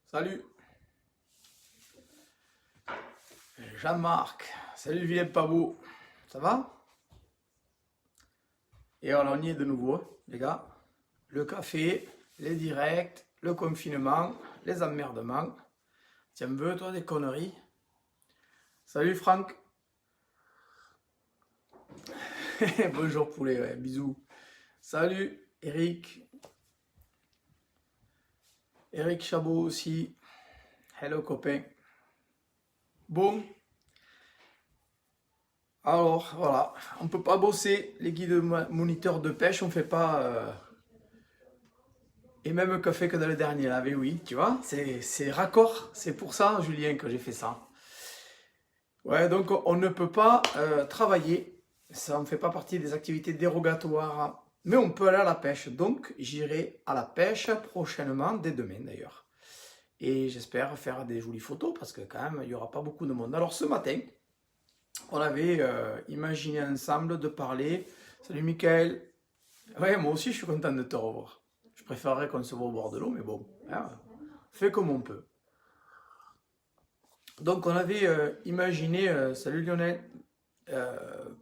Salut Jean-Marc, salut Vilain Pabot, ça va? Et alors on y est de nouveau, les gars. Le café, les directs, le confinement, les emmerdements. Tiens, veux toi des conneries? Salut Franck. Bonjour poulet, ouais, bisous. Salut Eric. Eric Chabot aussi. Hello copain. Bon, alors voilà, on peut pas bosser les guides moniteurs de pêche, on fait pas et même café que dans le dernier là, mais oui, tu vois, c'est raccord, c'est pour ça Julien que j'ai fait ça. Ouais, donc on ne peut pas travailler, ça ne fait pas partie des activités dérogatoires, mais on peut aller à la pêche, donc j'irai à la pêche prochainement, dès demain d'ailleurs. Et j'espère faire des jolies photos parce que quand même il n'y aura pas beaucoup de monde. Alors ce matin, on avait imaginé ensemble de parler. Salut Mickaël. Ouais, moi aussi je suis content de te revoir. Je préférerais qu'on se voit au bord de l'eau, mais bon, hein, on fait comme on peut. Donc on avait imaginé, salut Lionel,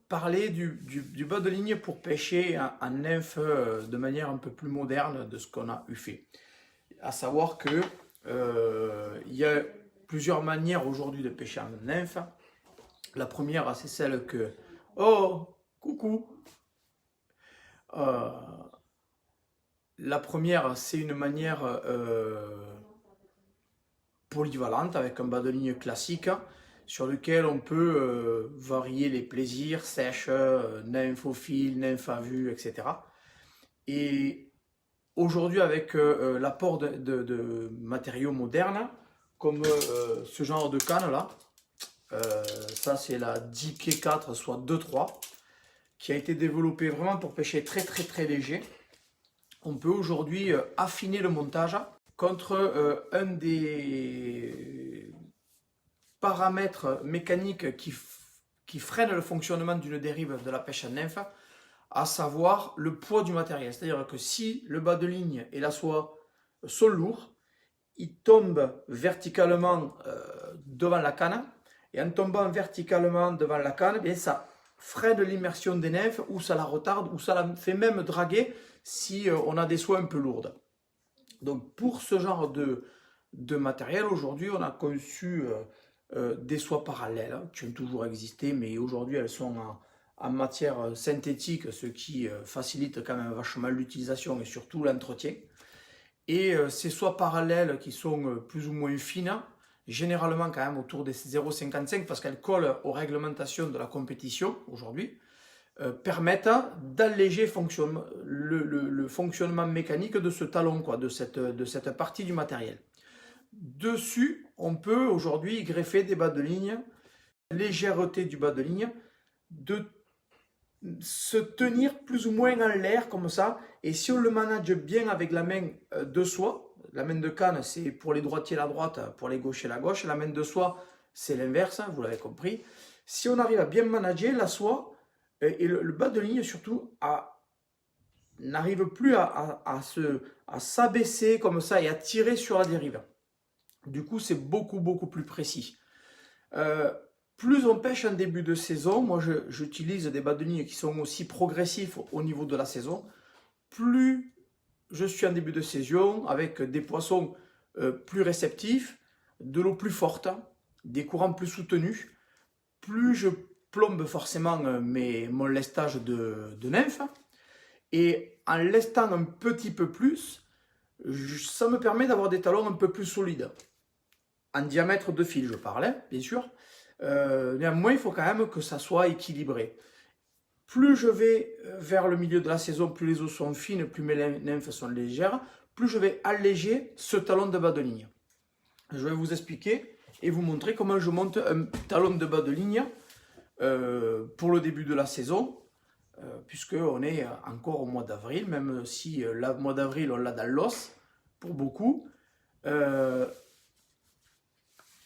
parler du bas de ligne pour pêcher en nymphe de manière un peu plus moderne de ce qu'on a eu fait. À savoir que il y a plusieurs manières aujourd'hui de pêcher en nymphe. La première, c'est celle que... Oh, coucou. Euh, la première, c'est une manière polyvalente avec un bas de ligne classique sur lequel on peut varier les plaisirs, sèche, nymphe au fil, nymphe à vue, etc. Et aujourd'hui, avec l'apport de matériaux modernes, comme ce genre de canne là, ça c'est la 10 pieds 4, soit 2-3, qui a été développée vraiment pour pêcher très très très léger. On peut aujourd'hui affiner le montage contre un des paramètres mécaniques qui freine le fonctionnement d'une dérive de la pêche à nymphe, à savoir le poids du matériel. C'est-à-dire que si le bas de ligne et la soie sont lourds, ils tombent verticalement devant la canne, et en tombant verticalement devant la canne, bien, ça freine l'immersion des nymphes, ou ça la retarde, ou ça la fait même draguer si on a des soies un peu lourdes. Donc pour ce genre de matériel, aujourd'hui on a conçu des soies parallèles, hein, qui ont toujours existé, mais aujourd'hui elles sont en matière synthétique, ce qui facilite quand même vachement l'utilisation et surtout l'entretien. Et ces soies parallèles qui sont plus ou moins fines, généralement quand même autour des 0,55 parce qu'elles collent aux réglementations de la compétition aujourd'hui, permettent d'alléger le fonctionnement mécanique de ce talon, quoi, de cette partie du matériel. Dessus, on peut aujourd'hui greffer des bas de ligne, légèreté du bas de ligne, de se tenir plus ou moins en l'air comme ça, et si on le manage bien avec la main de soie, la main de canne c'est pour les droitiers la droite, pour les gauchers la gauche, la main de soie c'est l'inverse, vous l'avez compris. Si on arrive à bien manager la soie et le bas de ligne surtout n'arrive plus à s'abaisser comme ça et à tirer sur la dérive. Du coup c'est beaucoup plus précis. Plus on pêche en début de saison, moi j'utilise des bas de ligne qui sont aussi progressifs au niveau de la saison, plus je suis en début de saison avec des poissons plus réceptifs, de l'eau plus forte, des courants plus soutenus, plus je plombe forcément mon lestage de nymphes, et en lestant un petit peu plus, ça me permet d'avoir des talons un peu plus solides. En diamètre de fil je parlais, bien sûr. Néanmoins, il faut quand même que ça soit équilibré. Plus je vais vers le milieu de la saison, plus les eaux sont fines, plus mes nymphes sont légères, plus je vais alléger ce talon de bas de ligne. Je vais vous expliquer et vous montrer comment je monte un talon de bas de ligne pour le début de la saison, puisqu'on est encore au mois d'avril, même si le mois d'avril on l'a dans l'os pour beaucoup.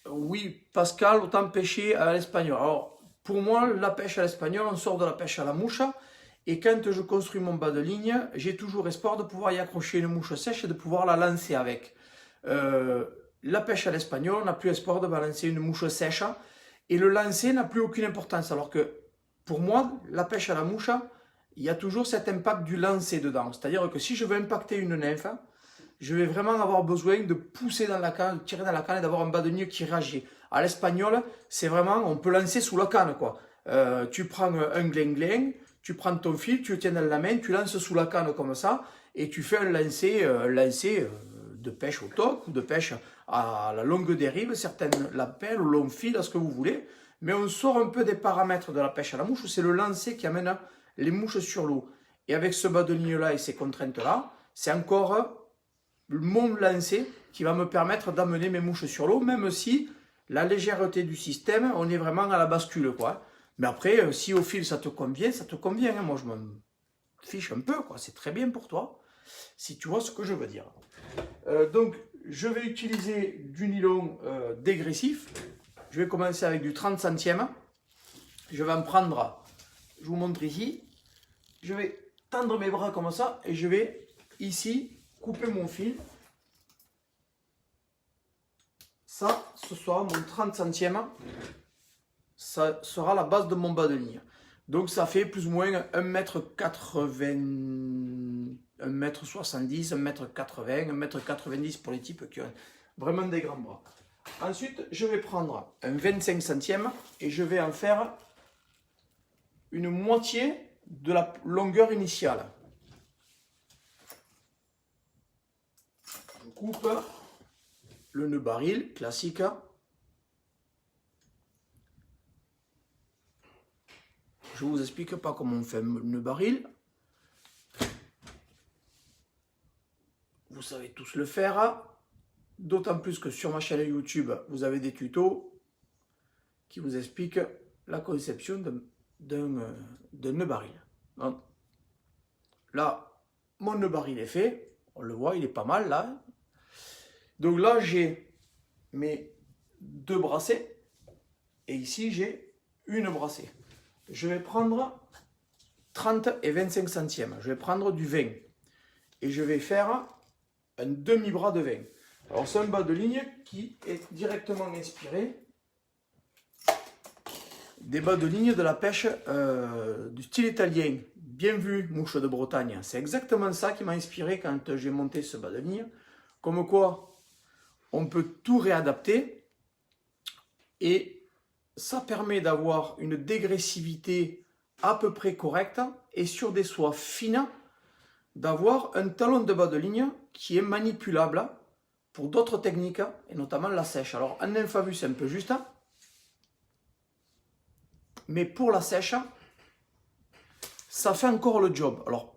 Oui, Pascal, autant pêcher à l'espagnol. Alors, pour moi, la pêche à l'espagnol, on sort de la pêche à la mouche. Et quand je construis mon bas de ligne, j'ai toujours espoir de pouvoir y accrocher une mouche sèche et de pouvoir la lancer avec. Euh, la pêche à l'espagnol, on n'a plus espoir de balancer une mouche sèche. Et le lancer n'a plus aucune importance. Alors que, pour moi, la pêche à la mouche, il y a toujours cet impact du lancer dedans. C'est-à-dire que si je veux impacter une nymphe, je vais vraiment avoir besoin de pousser dans la canne, de tirer dans la canne et d'avoir un bas de ligne qui réagit. À l'espagnol, c'est vraiment, on peut lancer sous la canne, quoi. Tu prends un gling-gling, tu prends ton fil, tu le tiens dans la main, tu lances sous la canne comme ça, et tu fais un lancer de pêche au toc ou de pêche à la longue dérive, certaines l'appellent, au long fil, à ce que vous voulez. Mais on sort un peu des paramètres de la pêche à la mouche, où c'est le lancer qui amène les mouches sur l'eau. Et avec ce bas de ligne-là et ces contraintes-là, c'est encore mon lancer qui va me permettre d'amener mes mouches sur l'eau, même si la légèreté du système, on est vraiment à la bascule, quoi. Mais après, si au fil ça te convient, ça te convient, hein. Moi, je m'en fiche un peu, quoi. C'est très bien pour toi, si tu vois ce que je veux dire. Donc, je vais utiliser du nylon dégressif. Je vais commencer avec du 30 centièmes. Je vais en prendre, je vous montre ici. Je vais tendre mes bras comme ça et je vais ici couper mon fil. Ça, ce sera mon 30 centièmes. Ça sera la base de mon bas de ligne. Donc ça fait plus ou moins 1m80, 1m70, 1m80, 1m90 pour les types qui ont vraiment des grands bras. Ensuite, je vais prendre un 25 centièmes et je vais en faire une moitié de la longueur initiale. Je coupe le nœud baril classique. Je ne vous explique pas comment on fait un nœud baril. Vous savez tous le faire. D'autant plus que sur ma chaîne YouTube, vous avez des tutos qui vous expliquent la conception d'un nœud baril. Donc, là, mon nœud baril est fait. On le voit, il est pas mal là. Donc là, j'ai mes deux bracelets. Et ici, j'ai une bracelet. Je vais prendre 30 et 25 centièmes. Je vais prendre du 20. Et je vais faire un demi-bras de 20. Alors c'est un bas de ligne qui est directement inspiré des bas de ligne de la pêche du style italien. Bien vu, mouche de Bretagne. C'est exactement ça qui m'a inspiré quand j'ai monté ce bas de ligne. Comme quoi, on peut tout réadapter et ça permet d'avoir une dégressivité à peu près correcte et sur des soies fines, d'avoir un talon de bas de ligne qui est manipulable pour d'autres techniques, et notamment la sèche. Alors en infavus, c'est un peu juste, mais pour la sèche, ça fait encore le job. Alors,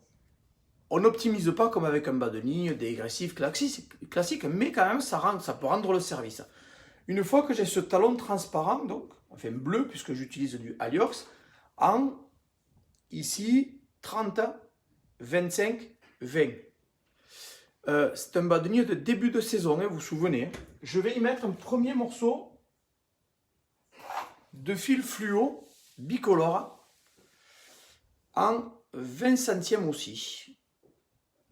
on n'optimise pas comme avec un bas de ligne dégressif classique, mais quand même, ça peut rendre le service. Une fois que j'ai ce talon transparent, donc, enfin bleu, puisque j'utilise du Aliox, en ici 30, 25, 20. C'est un bas de ligne de début de saison, hein, vous vous souvenez. Hein. Je vais y mettre un premier morceau de fil fluo bicolore en 20 centièmes aussi.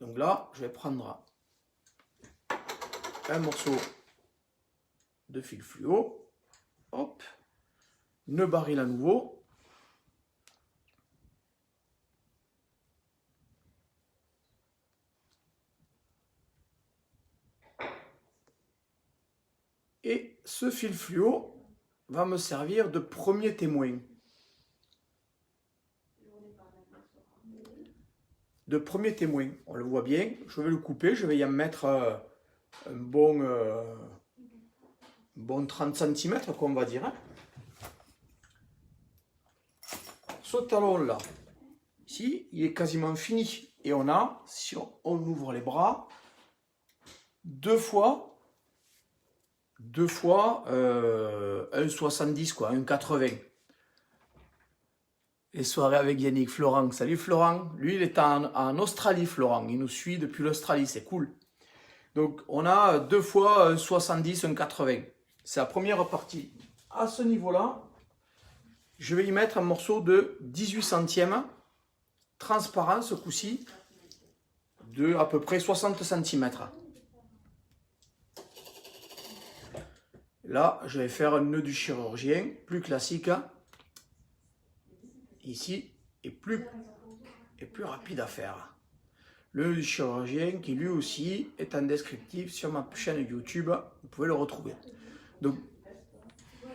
Donc là, je vais prendre un morceau de fil fluo. Hop. Nœud baril à nouveau. Et ce fil fluo va me servir de premier témoin. De premier témoin, on le voit bien. Je vais le couper, je vais y en mettre un bon 30 cm, on va dire. Ce talon-là, ici, il est quasiment fini. Et on a, si on ouvre les bras, deux fois 1,70 quoi, 1,80. Les soirées avec Yannick Florent. Salut Florent. Lui, il est en Australie, Florent. Il nous suit depuis l'Australie, c'est cool. Donc, on a deux fois 1,70, 1,80. C'est la première partie. À ce niveau-là, je vais y mettre un morceau de 18 centièmes, transparent ce coup-ci, de à peu près 60 cm. Là, je vais faire un nœud du chirurgien, plus classique, ici, et plus rapide à faire. Le nœud du chirurgien qui lui aussi est en descriptif sur ma chaîne YouTube, vous pouvez le retrouver. Donc,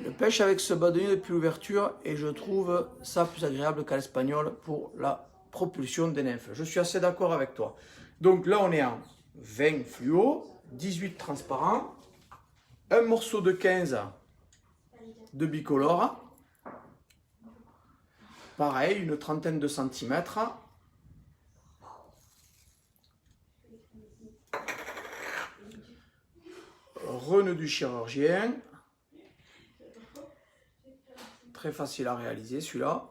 je pêche avec ce bâtonnier depuis l'ouverture et je trouve ça plus agréable qu'à l'espagnol pour la propulsion des nymphes. Je suis assez d'accord avec toi. Donc là, on est en 20 fluo, 18 transparent, un morceau de 15 de bicolore, pareil, une trentaine de centimètres. Renœud du chirurgien. Très facile à réaliser celui-là.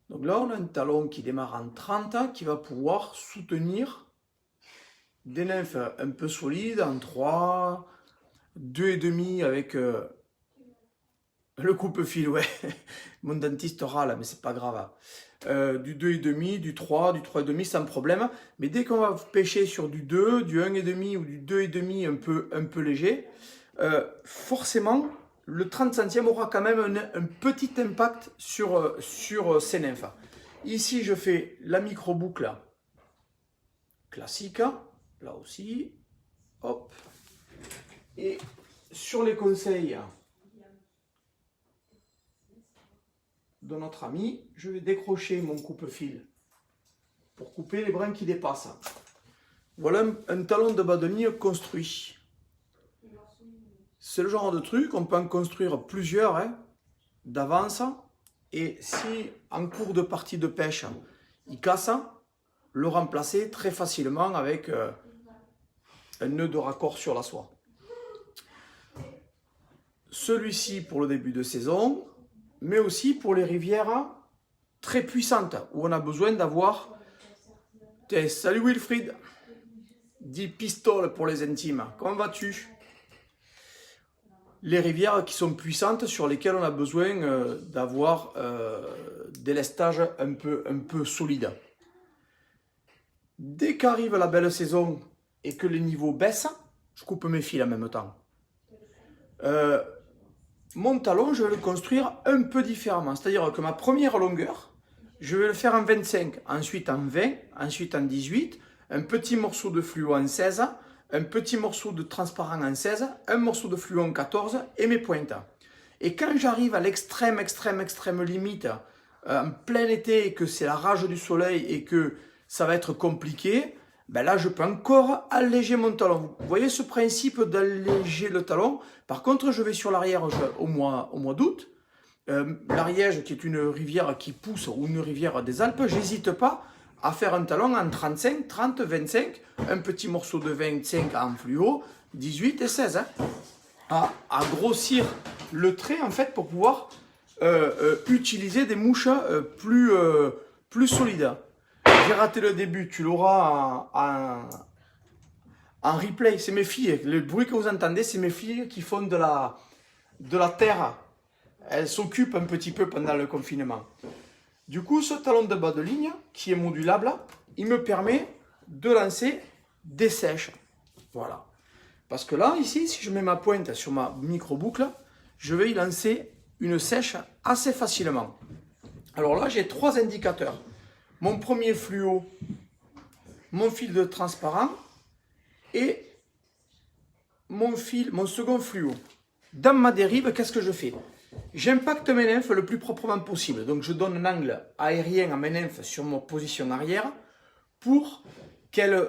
Donc là, on a un talon qui démarre en 30, qui va pouvoir soutenir des nymphes un peu solides, en 3, 2,5 avec le coupe-fil, ouais. Mon dentiste râle, mais c'est pas grave. Du 2,5, du 3, du 3,5 sans problème. Mais dès qu'on va pêcher sur du 2, du 1,5 ou du 2,5 un peu léger, forcément, le 30 centièmes aura quand même un petit impact sur ces nymphes. Ici, je fais la micro-boucle classique, là aussi. Hop. Et sur les conseils de notre ami, je vais décrocher mon coupe-fil pour couper les brins qui dépassent. Voilà un talon de bâtonnier construit. C'est le genre de truc, on peut en construire plusieurs d'avance. Et si en cours de partie de pêche, il casse, le remplacer très facilement avec un nœud de raccord sur la soie. Celui-ci pour le début de saison, mais aussi pour les rivières très puissantes, où on a besoin d'avoir... Salut Wilfried, 10 pistoles pour les intimes, comment vas-tu? Les rivières qui sont puissantes, sur lesquelles on a besoin d'avoir des lestages un peu solides. Dès qu'arrive la belle saison et que les niveaux baissent, je coupe mes fils en même temps. Mon talon, je vais le construire un peu différemment. C'est-à-dire que ma première longueur, je vais le faire en 25, ensuite en 20, ensuite en 18, un petit morceau de fluo en 16, un petit morceau de transparent en 16, un morceau de fluo en 14 et mes pointes. Et quand j'arrive à l'extrême limite, en plein été, et que c'est la rage du soleil et que ça va être compliqué, ben là je peux encore alléger mon talon. Vous voyez ce principe d'alléger le talon? Par contre, je vais sur l'Ariège au mois d'août. L'Ariège, qui est une rivière qui pousse, ou une rivière des Alpes, j'hésite pas à faire un talon en 35, 30, 25, un petit morceau de 25 en fluo, 18 et 16. À grossir le trait en fait pour pouvoir utiliser des mouches plus solides. J'ai raté le début, tu l'auras en replay. C'est mes filles, le bruit que vous entendez, c'est mes filles qui font de la terre. Elles s'occupent un petit peu pendant le confinement. Du coup, ce talon de bas de ligne, qui est modulable, il me permet de lancer des sèches. Voilà. Parce que là, ici, si je mets ma pointe sur ma micro-boucle, je vais y lancer une sèche assez facilement. Alors là, j'ai 3 indicateurs. Mon premier fluo, mon fil de transparent et mon second fluo. Dans ma dérive, qu'est-ce que je fais? J'impacte mes nymphes le plus proprement possible. Donc je donne un angle aérien à mes nymphes sur ma position arrière pour qu'elles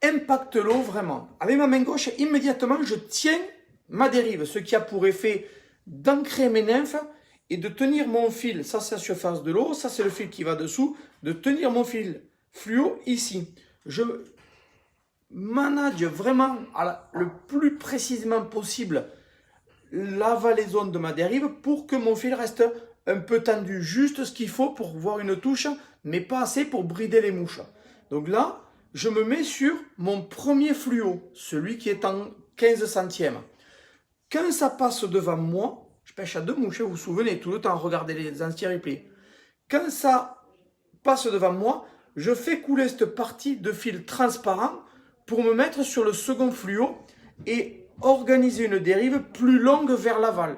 impactent l'eau vraiment. Avec ma main gauche, immédiatement, je tiens ma dérive, ce qui a pour effet d'ancrer mes nymphes et de tenir mon fil. Ça, c'est la surface de l'eau, ça, c'est le fil qui va dessous. De tenir mon fil fluo ici. Je manage vraiment le plus précisément possible la valaison de ma dérive pour que mon fil reste un peu tendu, juste ce qu'il faut pour voir une touche, mais pas assez pour brider les mouches. Donc là, je me mets sur mon premier fluo, celui qui est en 15 centièmes. Quand ça passe devant moi, je pêche à 2 mouches, vous vous souvenez, tout le temps, regardez les anciens replays. Quand ça passe devant moi, je fais couler cette partie de fil transparent pour me mettre sur le second fluo et organiser une dérive plus longue vers l'aval.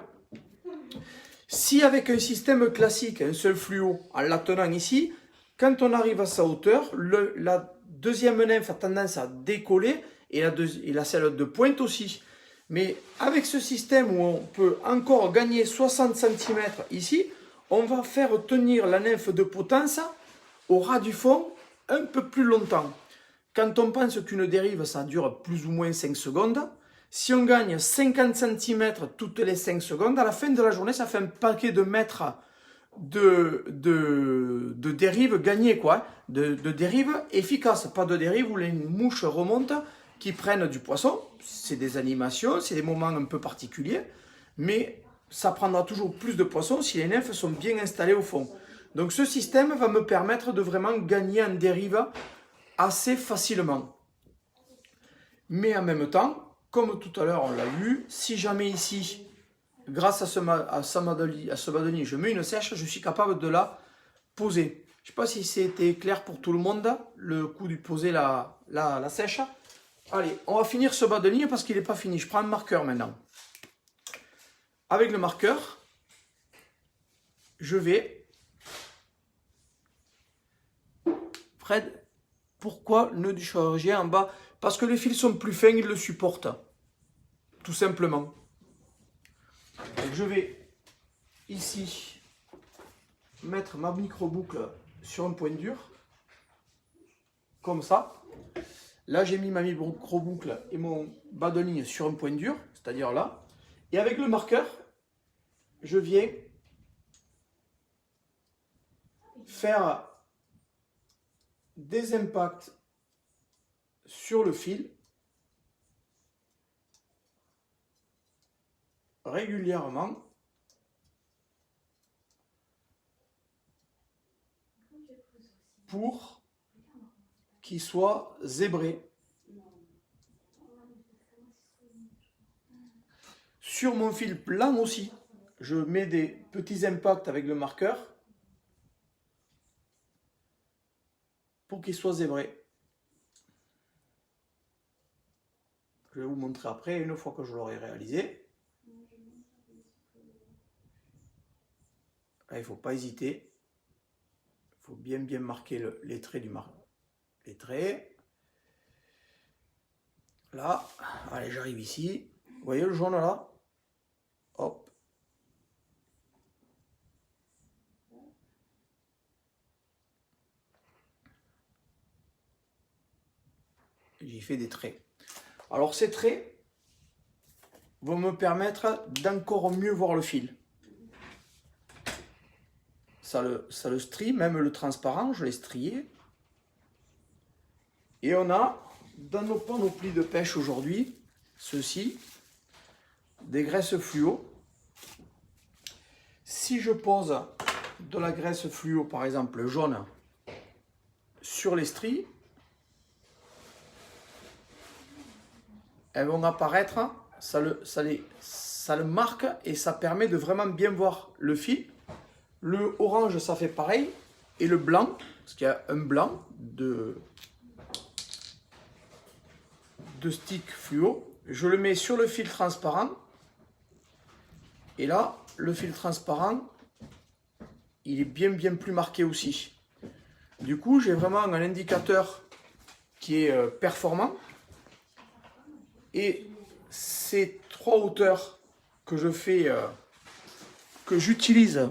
Si avec un système classique, un seul fluo, en la tenant ici, quand on arrive à sa hauteur, la deuxième nymphe a tendance à décoller et la celle de pointe aussi. Mais avec ce système où on peut encore gagner 60 cm ici, on va faire tenir la nymphe de potence au ras du fond un peu plus longtemps. Quand on pense qu'une dérive, ça dure plus ou moins 5 secondes, si on gagne 50 cm toutes les 5 secondes, à la fin de la journée, ça fait un paquet de mètres de dérives gagnées, quoi. De dérives efficaces, pas de dérives où les mouches remontent, qui prennent du poisson. C'est des animations, c'est des moments un peu particuliers, mais ça prendra toujours plus de poissons si les nymphes sont bien installées au fond. Donc ce système va me permettre de vraiment gagner en dérive assez facilement. Mais en même temps, comme tout à l'heure on l'a vu, si jamais ici, grâce à ce badelier, je mets une sèche, je suis capable de la poser. Je ne sais pas si c'était clair pour tout le monde, le coup de poser la sèche. Allez, on va finir ce bas de ligne parce qu'il n'est pas fini. Je prends un marqueur maintenant. Avec le marqueur, je vais... Fred, pourquoi le nœud du chirurgien en bas? Parce que les fils sont plus fins, ils le supportent. Tout simplement. Donc je vais ici mettre ma micro-boucle sur un point dur. Comme ça. Là, j'ai mis ma micro-boucle et mon bas de ligne sur un point dur, c'est-à-dire là. Et avec le marqueur, je viens faire des impacts sur le fil régulièrement pour qu'il soit zébré. Sur mon fil blanc aussi, je mets des petits impacts avec le marqueur pour qu'il soit zébré. Je vais vous montrer après, une fois que je l'aurai réalisé. Là, il ne faut pas hésiter. Il faut bien marquer les traits du marqueur. Les traits. Là, allez, j'arrive ici. Vous voyez le jaune là? Hop. J'ai fait des traits. Alors ces traits vont me permettre d'encore mieux voir le fil. Ça le strie, même le transparent, je l'ai strié. Et on a, dans nos panoplies de pêche aujourd'hui, ceci, des graisses fluo. Si je pose de la graisse fluo, par exemple jaune, sur les stries, elles vont apparaître, ça le marque et ça permet de vraiment bien voir le fil. Le orange, ça fait pareil. Et le blanc, parce qu'il y a un blanc de stick fluo, je le mets sur le fil transparent. Et là, le fil transparent, il est bien plus marqué aussi. Du coup, j'ai vraiment un indicateur qui est performant. Et ces 3 hauteurs que je fais, que j'utilise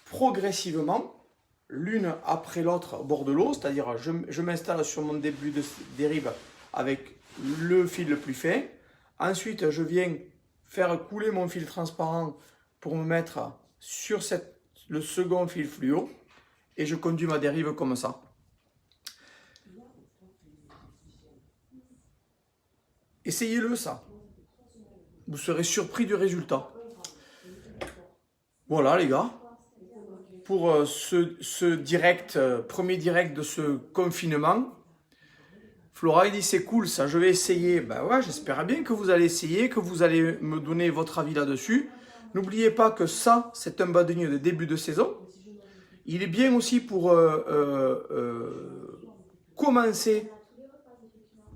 progressivement, l'une après l'autre au bord de l'eau, c'est-à-dire je m'installe sur mon début de dérive avec le fil le plus fin. Ensuite, je viens faire couler mon fil transparent pour me mettre sur le second fil fluo et je conduis ma dérive comme ça. Essayez-le ça. Vous serez surpris du résultat. Voilà les gars. Pour ce direct, premier direct de ce confinement. Flora, il dit c'est cool ça, je vais essayer. Ben ouais, j'espère bien que vous allez essayer, que vous allez me donner votre avis là-dessus. N'oubliez pas que ça, c'est un bâtonnier de début de saison. Il est bien aussi pour commencer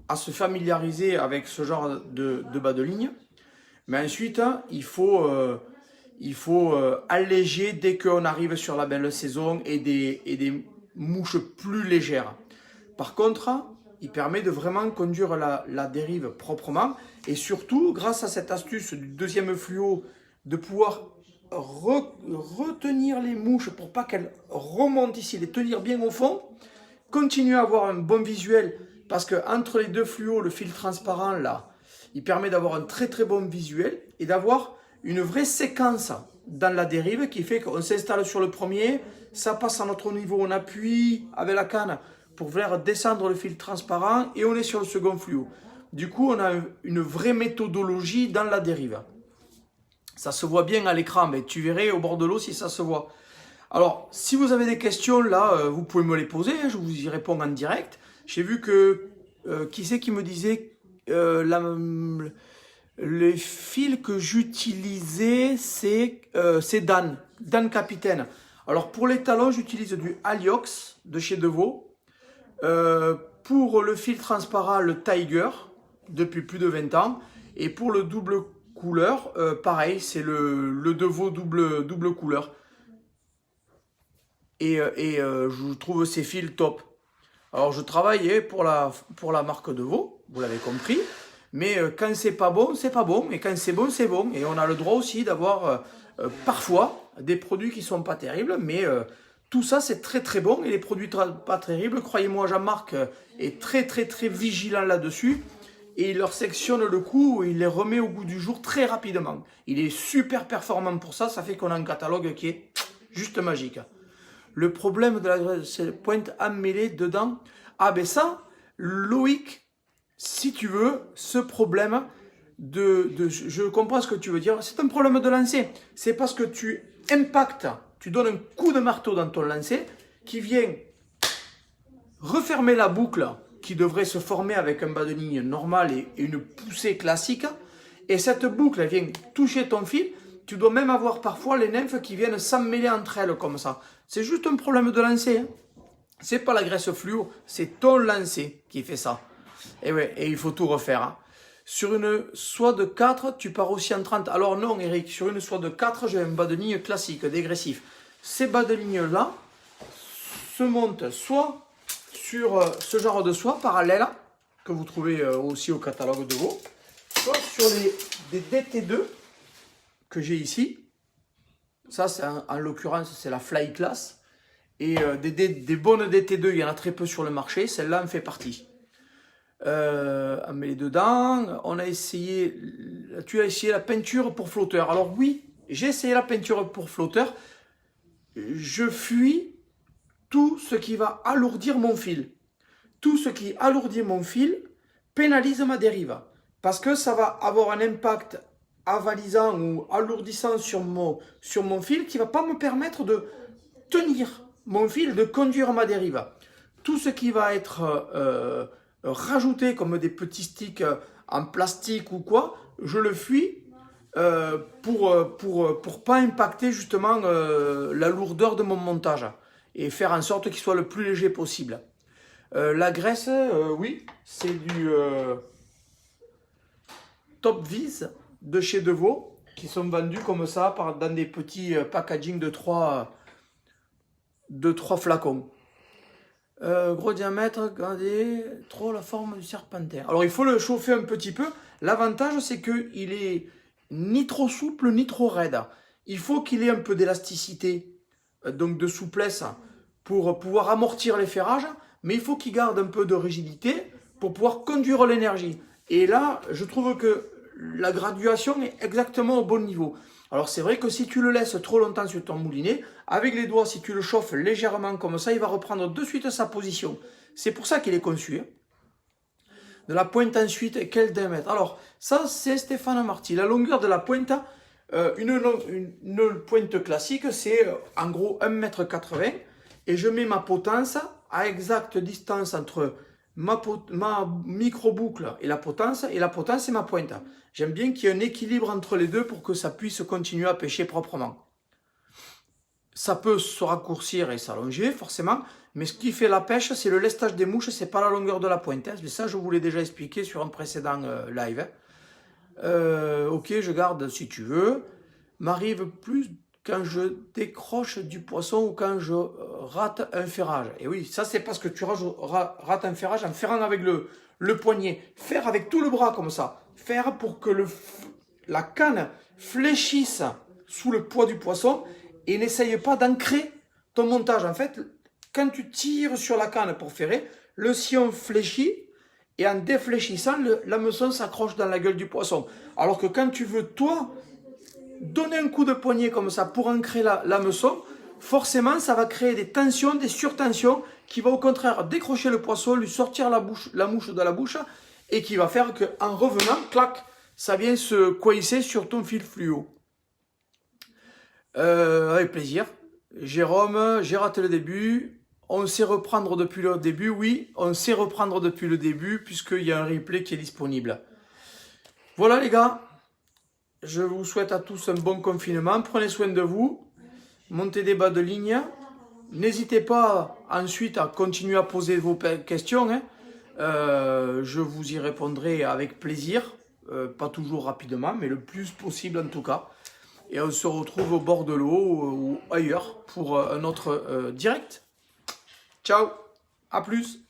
à se familiariser avec ce genre de bas de ligne. Mais ensuite, il faut alléger dès qu'on arrive sur la belle saison et des mouches plus légères. Par contre, il permet de vraiment conduire la dérive proprement et surtout, grâce à cette astuce du deuxième fluo, de pouvoir retenir les mouches pour pas qu'elles remontent ici, les tenir bien au fond, continuer à avoir un bon visuel parce que entre les deux fluos, le fil transparent là, il permet d'avoir un très très bon visuel et d'avoir une vraie séquence dans la dérive qui fait qu'on s'installe sur le premier, ça passe à notre niveau, on appuie avec la canne pour faire descendre le fil transparent et on est sur le second fluo. Du coup, on a une vraie méthodologie dans la dérive. Ça se voit bien à l'écran, mais tu verrais au bord de l'eau si ça se voit. Alors, si vous avez des questions, là, vous pouvez me les poser, je vous y réponds en direct. J'ai vu que, qui c'est qui me disait, les fils que j'utilisais, c'est Dan Capitaine. Alors, pour les talons, j'utilise du Aliox de chez Devaux. Pour le fil transparent, le Tiger, depuis plus de 20 ans. Et pour le double couleur, pareil, c'est le Devaux double couleur. Et je trouve ces fils top. Alors, je travaillais pour la marque Devaux, vous l'avez compris. Mais quand c'est pas bon, c'est pas bon. Et quand c'est bon, c'est bon. Et on a le droit aussi d'avoir parfois des produits qui sont pas terribles. Mais tout ça, c'est très très bon. Et les produits pas terribles, croyez-moi, Jean-Marc est très très très vigilant là-dessus. Et il leur sectionne le coup, il les remet au goût du jour très rapidement. Il est super performant pour ça. Ça fait qu'on a un catalogue qui est juste magique. Le problème de la pointe emmêlée dedans. Ah ben ça, Loïc, si tu veux, ce problème je comprends ce que tu veux dire, c'est un problème de lancer. C'est parce que tu impactes, tu donnes un coup de marteau dans ton lancer qui vient refermer la boucle qui devrait se former avec un bas de ligne normal et une poussée classique. Et cette boucle, elle vient toucher ton fil. Tu dois même avoir parfois les nymphes qui viennent s'emmêler entre elles comme ça. C'est juste un problème de lancer. Hein. C'est pas la graisse fluo, c'est ton lancer qui fait ça. Et ouais, et il faut tout refaire. Hein. Sur une soie de 4, tu pars aussi en 30. Alors non, Eric, sur une soie de 4, j'ai un bas de ligne classique, dégressif. Ces bas de ligne-là se montent soit sur ce genre de soie parallèle, que vous trouvez aussi au catalogue de Devaux, soit sur des DT2 que j'ai ici. Ça, en l'occurrence, c'est la Fly Class. Et des bonnes DT2, il y en a très peu sur le marché. Celle-là en fait partie. On met les dedans. On a essayé. Tu as essayé la peinture pour flotteur. Alors oui, j'ai essayé la peinture pour flotteur. Je fuis tout ce qui va alourdir mon fil. Tout ce qui alourdit mon fil pénalise ma dérive. Parce que ça va avoir un impact avalisant ou alourdissant sur mon fil qui ne va pas me permettre de tenir mon fil, de conduire ma dérive. Tout ce qui va être rajouté comme des petits sticks en plastique ou quoi, je le fuis pour pas impacter justement la lourdeur de mon montage et faire en sorte qu'il soit le plus léger possible. La graisse, oui, c'est du Top Vis de chez Devaux qui sont vendus comme ça dans des petits packaging de 3 flacons. Gros diamètre, regardez, trop la forme du serpentin. Alors il faut le chauffer un petit peu. L'avantage c'est qu'il est ni trop souple ni trop raide. Il faut qu'il ait un peu d'élasticité, donc de souplesse pour pouvoir amortir les ferrages, mais il faut qu'il garde un peu de rigidité pour pouvoir conduire l'énergie. Et là, je trouve que la graduation est exactement au bon niveau. Alors c'est vrai que si tu le laisses trop longtemps sur ton moulinet, avec les doigts, si tu le chauffes légèrement comme ça, il va reprendre de suite sa position. C'est pour ça qu'il est conçu. Hein. De la pointe ensuite, quel diamètre? Alors ça c'est Stéphane Marty. La longueur de la pointe, une pointe classique, c'est en gros 1,80 m. Et je mets ma potence à exacte distance entre ma micro-boucle et la potence c'est ma pointe. J'aime bien qu'il y ait un équilibre entre les deux pour que ça puisse continuer à pêcher proprement. Ça peut se raccourcir et s'allonger forcément, mais ce qui fait la pêche, c'est le lestage des mouches, c'est pas la longueur de la pointe. Mais ça, je vous l'ai déjà expliqué sur un précédent live. Ok, je garde si tu veux. M'arrive plus quand je décroche du poisson ou quand je rate un ferrage. Et oui, ça c'est parce que tu rates un ferrage en ferrant avec le poignet. Faire avec tout le bras comme ça. Faire pour que la canne fléchisse sous le poids du poisson et n'essaye pas d'ancrer ton montage. En fait, quand tu tires sur la canne pour ferrer, le sillon fléchit et en défléchissant, l'hameçon s'accroche dans la gueule du poisson. Alors que quand tu veux, toi, donner un coup de poignet comme ça pour ancrer l'hameçon, forcément, ça va créer des tensions, des surtensions qui vont au contraire décrocher le poisson, lui sortir la mouche de la bouche et qui va faire qu'en revenant, clac, ça vient se coincer sur ton fil fluo. Avec plaisir. Jérôme, j'ai raté le début. On sait reprendre depuis le début. Oui, on sait reprendre depuis le début puisqu'il y a un replay qui est disponible. Voilà les gars. Je vous souhaite à tous un bon confinement. Prenez soin de vous. Montez des bas de ligne. N'hésitez pas ensuite à continuer à poser vos questions. Hein. Je vous y répondrai avec plaisir. Pas toujours rapidement, mais le plus possible en tout cas. Et on se retrouve au bord de l'eau ou ailleurs pour un autre direct. Ciao, à plus.